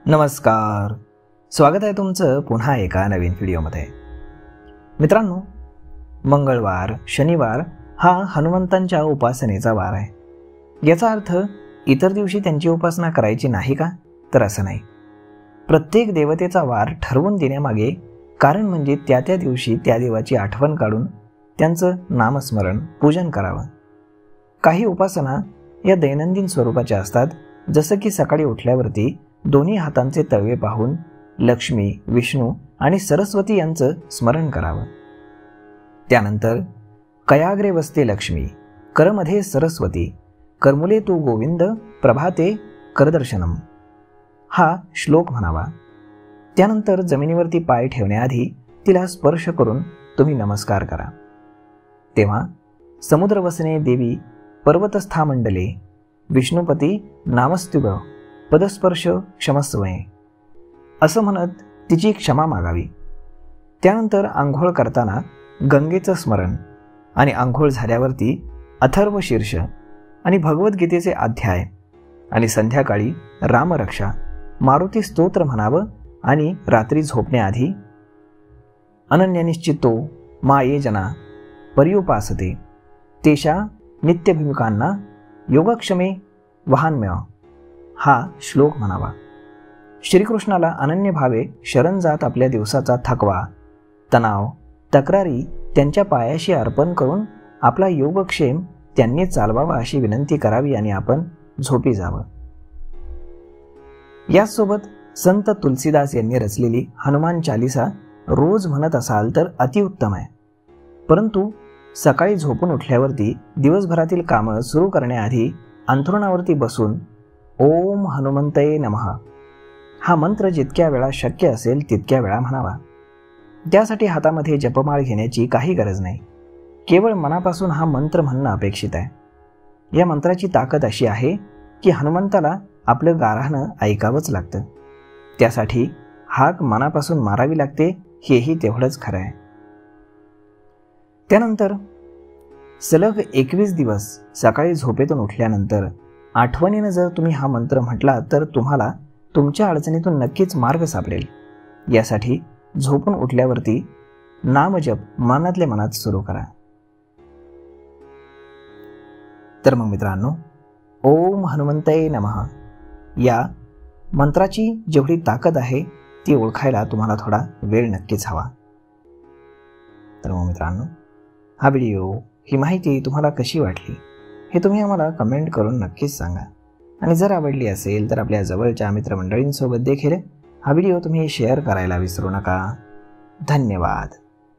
नमस्कार, स्वागत आहे तुमचं पुन्हा एका नवीन व्हिडिओमध्ये। मित्रांनो, मंगळवार शनिवार हा हनुमंतांच्या उपासनेचा वार आहे। याचा अर्थ इतर दिवशी त्यांची उपासना करायची नाही का? तर असं नाही। प्रत्येक देवतेचा वार ठरवून देण्यामागे कारण म्हणजे त्या त्या दिवशी त्या देवाची आठवण काढून त्यांचं नामस्मरण पूजन करावं। काही उपासना या दैनंदिन स्वरूपाच्या असतात, जसं की सकाळी उठल्यावरती दोन्ही हातांचे तळवे पाहून लक्ष्मी, विष्णू आणि सरस्वती यांचं स्मरण करावं। त्यानंतर कयाग्रे वसते लक्ष्मी, करमध्ये सरस्वती, करमुले तू गोविंद, प्रभाते करदर्शनम हा श्लोक म्हणावा। त्यानंतर जमिनीवरती पाय ठेवण्याआधी तिला स्पर्श करून तुम्ही नमस्कार करा। तेव्हा समुद्र वसने देवी पर्वतस्था मंडले, विष्णुपती नामस्तुभ पदस्पर्श क्षमस्वये असं म्हणत तिची क्षमा मागावी। त्यानंतर आंघोळ करताना गंगेचं स्मरण आणि आंघोळ झाल्यावरती अथर्व शीर्ष आणि भगवद्गीतेचे अध्याय आणि संध्याकाळी रामरक्षा मारुती स्तोत्र म्हणावं आणि रात्री झोपण्याआधी अनन्यनिश्चितो माये जना पर्युपासते तेषा नित्यभिमुखांना योगक्षमे वहान्म्य हा श्लोक म्हणावा। श्रीकृष्णाला अनन्य भावे शरण जात आपल्या दिवसाचा थकवा, तणाव, तक्रारी त्यांच्या पायाशी अर्पण करून आपला योगक्षेम त्यांनी चालवावा अशी विनंती करावी आणि आपण झोपी जावं। याचसोबत संत तुलसीदास यांनी रचलेली हनुमान चालीसा रोज म्हणत असाल तर अतिउत्तम आहे। परंतु सकाळी झोपून उठल्यावरती दिवसभरातील कामं सुरू करण्याआधी अंथरुणावरती बसून ओम हनुमंतये नमः हा मंत्र जितक्या वेळा शक्य असेल तितक्या वेळा म्हणावा। त्यासाठी हातामध्ये जपमाळ घेण्याची काही गरज नाही, केवळ मनापासून हा मंत्र म्हणणं अपेक्षित आहे। या मंत्राची ताकद अशी आहे की हनुमंताला आपलं गाऱ्हाणं ऐकावंच लागतं, त्यासाठी हाक मनापासून मारावी लागते, हेही तेवढंच खरं आहे। त्यानंतर सलग 21 दिवस सकाळी झोपेतून उठल्यानंतर आठवणीनं जर तुम्ही हा मंत्र म्हटला तर तुम्हाला तुमच्या अडचणीतून नक्कीच मार्ग सापडेल। यासाठी झोपून उठल्यावरती नामजप मनातल्या मनात सुरू करा। तर मग मित्रांनो, ओम हनुमंतये नमः या मंत्राची जेवढी ताकद आहे ती ओळखायला तुम्हाला थोडा वेळ नक्कीच हवा। तर मग मित्रांनो, हा व्हिडिओ, ही माहिती तुम्हाला कशी वाटली हे तुम्ही आम्हाला कमेंट करून नक्कीच सांगा। आणि जर आवडली असेल तर आपल्या जवळच्या मित्रमंडळींसोबत देखील हा व्हिडिओ तुम्ही शेअर करायला विसरू नका। धन्यवाद।